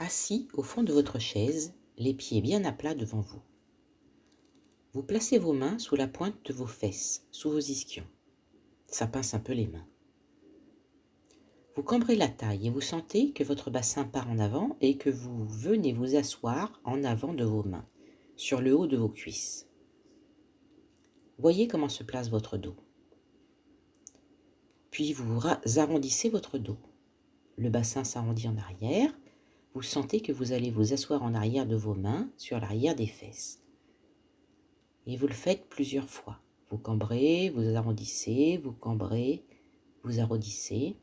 Assis au fond de votre chaise, les pieds bien à plat devant vous. Vous placez vos mains sous la pointe de vos fesses, sous vos ischions. Ça pince un peu les mains. Vous cambrez la taille et vous sentez que votre bassin part en avant et que vous venez vous asseoir en avant de vos mains, sur le haut de vos cuisses. Voyez comment se place votre dos. Puis vous arrondissez votre dos. Le bassin s'arrondit en arrière. Vous sentez que vous allez vous asseoir en arrière de vos mains, sur l'arrière des fesses. Et vous le faites plusieurs fois. Vous cambrez, vous arrondissez, vous cambrez, vous arrondissez.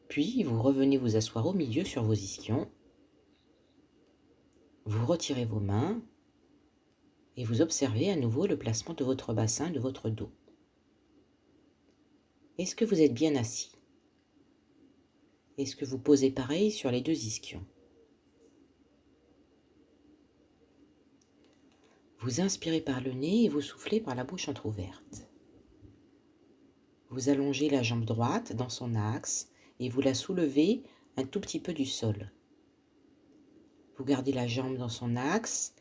Puis vous revenez vous asseoir au milieu sur vos ischions. Vous retirez vos mains et vous observez à nouveau le placement de votre bassin, de votre dos. Est-ce que vous êtes bien assis? Est-ce que vous posez pareil sur les deux ischions? Vous inspirez par le nez et vous soufflez par la bouche entrouverte. Vous allongez la jambe droite dans son axe et vous la soulevez un tout petit peu du sol. Vous gardez la jambe dans son axe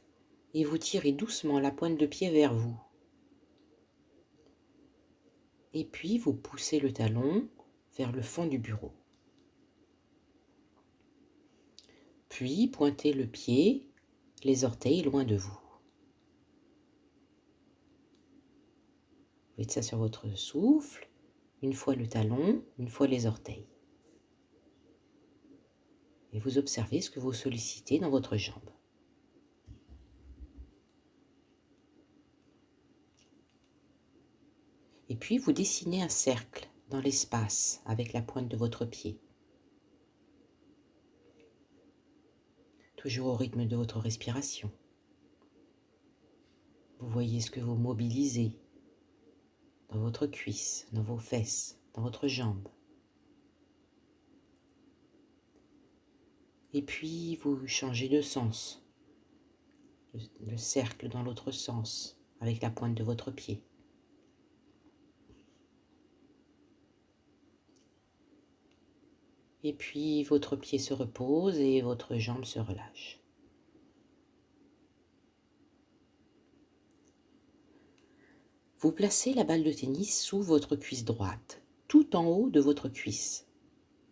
et vous tirez doucement la pointe de pied vers vous. Et puis vous poussez le talon vers le fond du bureau. Puis pointez le pied, les orteils loin de vous. Vous faites ça sur votre souffle, une fois le talon, une fois les orteils. Et vous observez ce que vous sollicitez dans votre jambe. Et puis vous dessinez un cercle dans l'espace avec la pointe de votre pied. Toujours au rythme de votre respiration. Vous voyez ce que vous mobilisez dans votre cuisse, dans vos fesses, dans votre jambe. Et puis vous changez de sens. Le cercle dans l'autre sens avec la pointe de votre pied. Et puis votre pied se repose et votre jambe se relâche. Vous placez la balle de tennis sous votre cuisse droite, tout en haut de votre cuisse,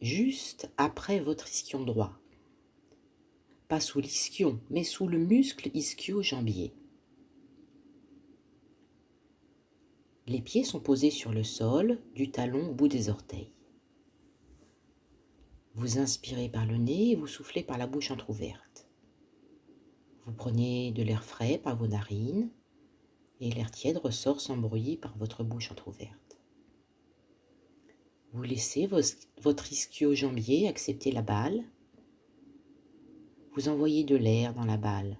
juste après votre ischion droit. Pas sous l'ischion, mais sous le muscle ischio-jambier. Les pieds sont posés sur le sol, du talon au bout des orteils. Vous inspirez par le nez et vous soufflez par la bouche entrouverte. Vous prenez de l'air frais par vos narines et l'air tiède ressort sans bruit par votre bouche entrouverte. Vous laissez votre ischio-jambier accepter la balle. Vous envoyez de l'air dans la balle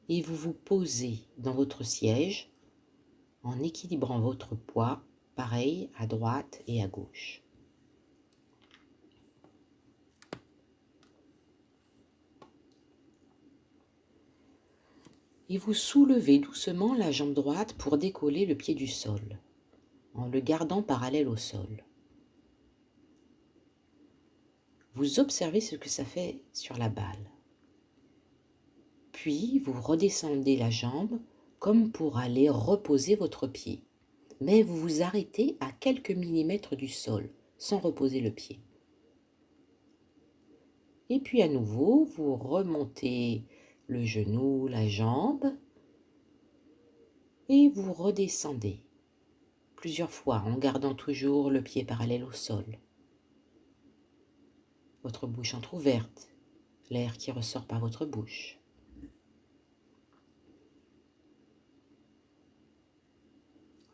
et vous vous posez dans votre siège en équilibrant votre poids, pareil à droite et à gauche. Et vous soulevez doucement la jambe droite pour décoller le pied du sol, en le gardant parallèle au sol. Vous observez ce que ça fait sur la balle. Puis vous redescendez la jambe comme pour aller reposer votre pied. Mais vous vous arrêtez à quelques millimètres du sol, sans reposer le pied. Et puis à nouveau, vous remontez le genou, la jambe, et vous redescendez plusieurs fois en gardant toujours le pied parallèle au sol. Votre bouche entrouverte, l'air qui ressort par votre bouche.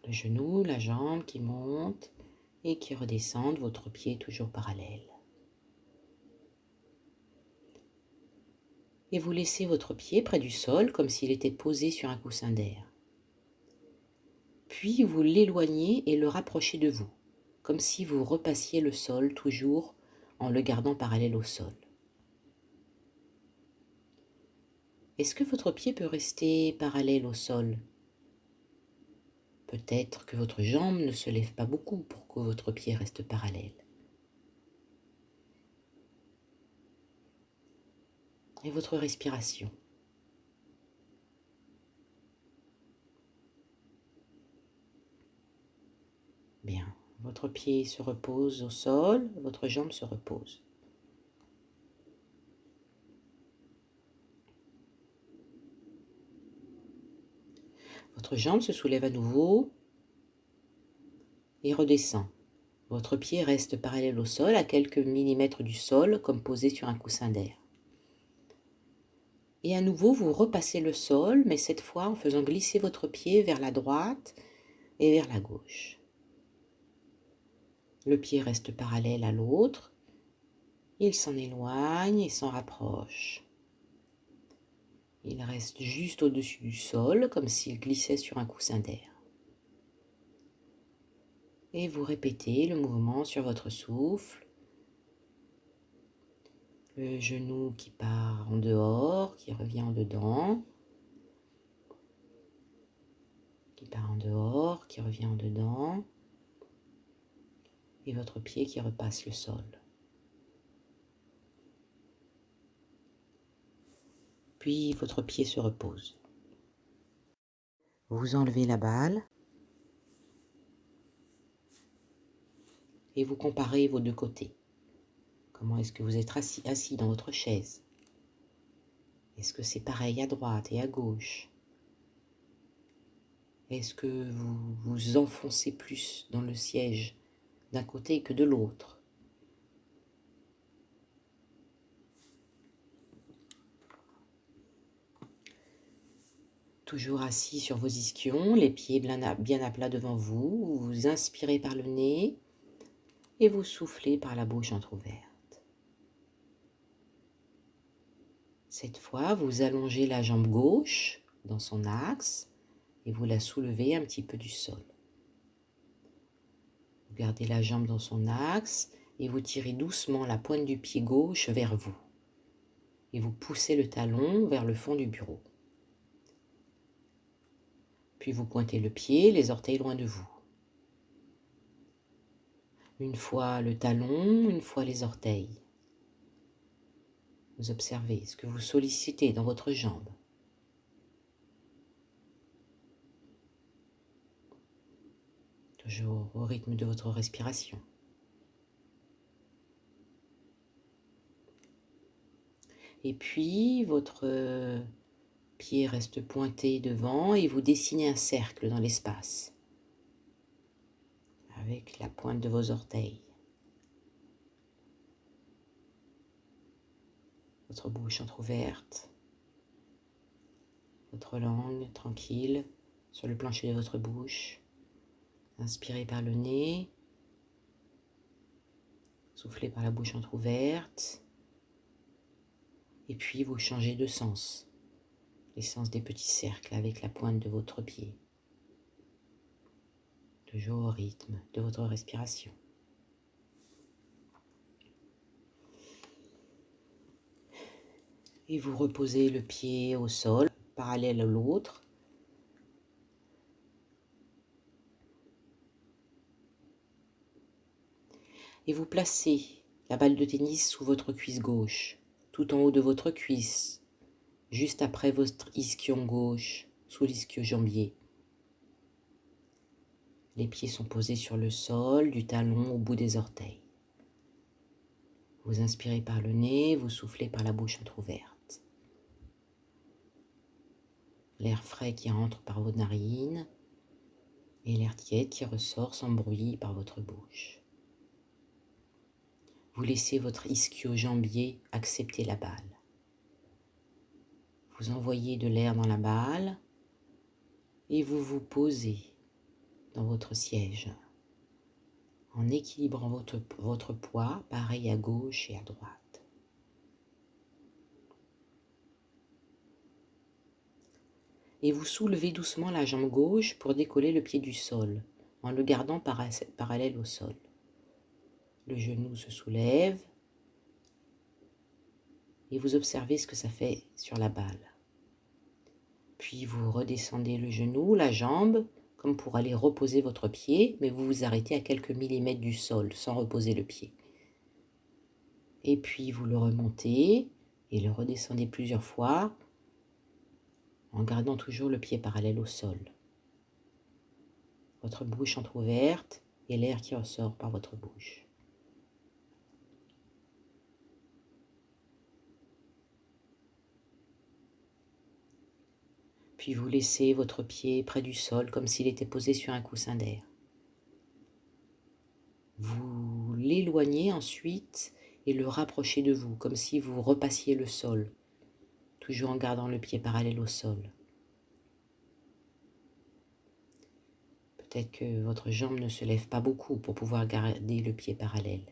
Le genou, la jambe qui monte et qui redescendent, votre pied toujours parallèle. Et vous laissez votre pied près du sol comme s'il était posé sur un coussin d'air. Puis vous l'éloignez et le rapprochez de vous, comme si vous repassiez le sol toujours en le gardant parallèle au sol. Est-ce que votre pied peut rester parallèle au sol? Peut-être que votre jambe ne se lève pas beaucoup pour que votre pied reste parallèle. et votre respiration. Bien, votre pied se repose au sol, votre jambe se repose. Votre jambe se soulève à nouveau et redescend. Votre pied reste parallèle au sol, à quelques millimètres du sol, comme posé sur un coussin d'air. Et à nouveau, vous repassez le sol, mais cette fois en faisant glisser votre pied vers la droite et vers la gauche. Le pied reste parallèle à l'autre. Il s'en éloigne et s'en rapproche. Il reste juste au-dessus du sol, comme s'il glissait sur un coussin d'air. Et vous répétez le mouvement sur votre souffle. Le genou qui part en dehors, qui revient en dedans. Qui part en dehors, qui revient en dedans. Et votre pied qui repasse le sol. Puis votre pied se repose. Vous enlevez la balle et vous comparez vos deux côtés. Comment est-ce que vous êtes assis dans votre chaise? Est-ce que c'est pareil à droite et à gauche? Est-ce que vous vous enfoncez plus dans le siège d'un côté que de l'autre? Toujours assis sur vos ischions, les pieds bien à plat devant vous, vous inspirez par le nez et vous soufflez par la bouche entrouverte. Cette fois, vous allongez la jambe gauche dans son axe et vous la soulevez un petit peu du sol. Vous gardez la jambe dans son axe et vous tirez doucement la pointe du pied gauche vers vous. Et vous poussez le talon vers le fond du bureau. Puis vous pointez le pied, les orteils loin de vous. Une fois le talon, une fois les orteils. Vous observez ce que vous sollicitez dans votre jambe. Toujours au rythme de votre respiration. Et puis votre pied reste pointé devant et vous dessinez un cercle dans l'espace avec la pointe de vos orteils. Votre bouche entrouverte, votre langue tranquille sur le plancher de votre bouche. Inspirez par le nez, soufflez par la bouche entrouverte, et puis vous changez de sens, les sens des petits cercles avec la pointe de votre pied, toujours au rythme de votre respiration. Et vous reposez le pied au sol, parallèle à l'autre. Et vous placez la balle de tennis sous votre cuisse gauche, tout en haut de votre cuisse, juste après votre ischion gauche, sous l'ischio-jambier. Les pieds sont posés sur le sol, du talon au bout des orteils. Vous inspirez par le nez, vous soufflez par la bouche entrouverte. L'air frais qui entre par vos narines et l'air tiède qui ressort sans bruit par votre bouche. Vous laissez votre ischio-jambier accepter la balle. Vous envoyez de l'air dans la balle et vous vous posez dans votre siège en équilibrant votre poids, pareil à gauche et à droite. Et vous soulevez doucement la jambe gauche pour décoller le pied du sol, en le gardant parallèle au sol. Le genou se soulève et vous observez ce que ça fait sur la balle. Puis vous redescendez le genou, la jambe, comme pour aller reposer votre pied, mais vous vous arrêtez à quelques millimètres du sol, sans reposer le pied. Et puis vous le remontez, et le redescendez plusieurs fois en gardant toujours le pied parallèle au sol. Votre bouche entrouverte et l'air qui ressort par votre bouche. Puis vous laissez votre pied près du sol comme s'il était posé sur un coussin d'air. Vous l'éloignez ensuite et le rapprochez de vous, comme si vous repassiez le sol, toujours en gardant le pied parallèle au sol. Peut-être que votre jambe ne se lève pas beaucoup pour pouvoir garder le pied parallèle.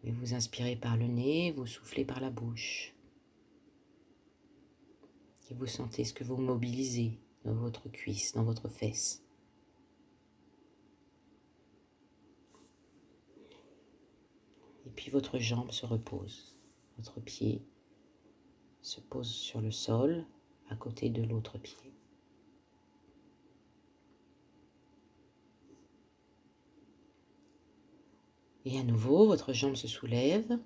Mais vous inspirez par le nez, vous soufflez par la bouche. Et vous sentez ce que vous mobilisez dans votre cuisse, dans votre fesse. Et puis votre jambe se repose. Votre pied se pose sur le sol à côté de l'autre pied. Et à nouveau, votre jambe se soulève,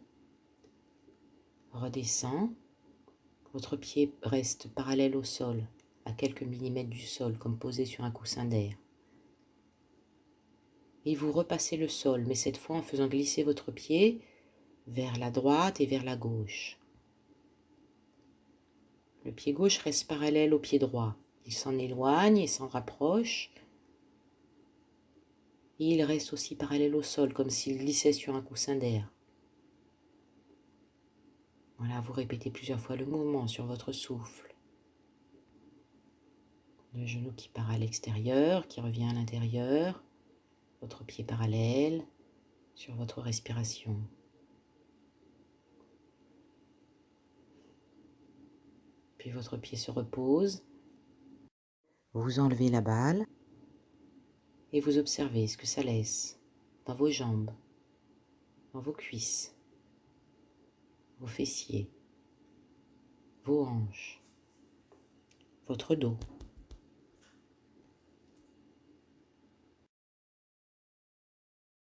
redescend. Votre pied reste parallèle au sol, à quelques millimètres du sol, comme posé sur un coussin d'air. Et vous repassez le sol, mais cette fois en faisant glisser votre pied vers la droite et vers la gauche. Le pied gauche reste parallèle au pied droit. Il s'en éloigne et s'en rapproche. Et il reste aussi parallèle au sol, comme s'il glissait sur un coussin d'air. Voilà, vous répétez plusieurs fois le mouvement sur votre souffle. Le genou qui part à l'extérieur, qui revient à l'intérieur. Votre pied parallèle sur votre respiration. Puis votre pied se repose. Vous enlevez la balle et vous observez ce que ça laisse dans vos jambes, dans vos cuisses, vos fessiers, vos hanches, votre dos.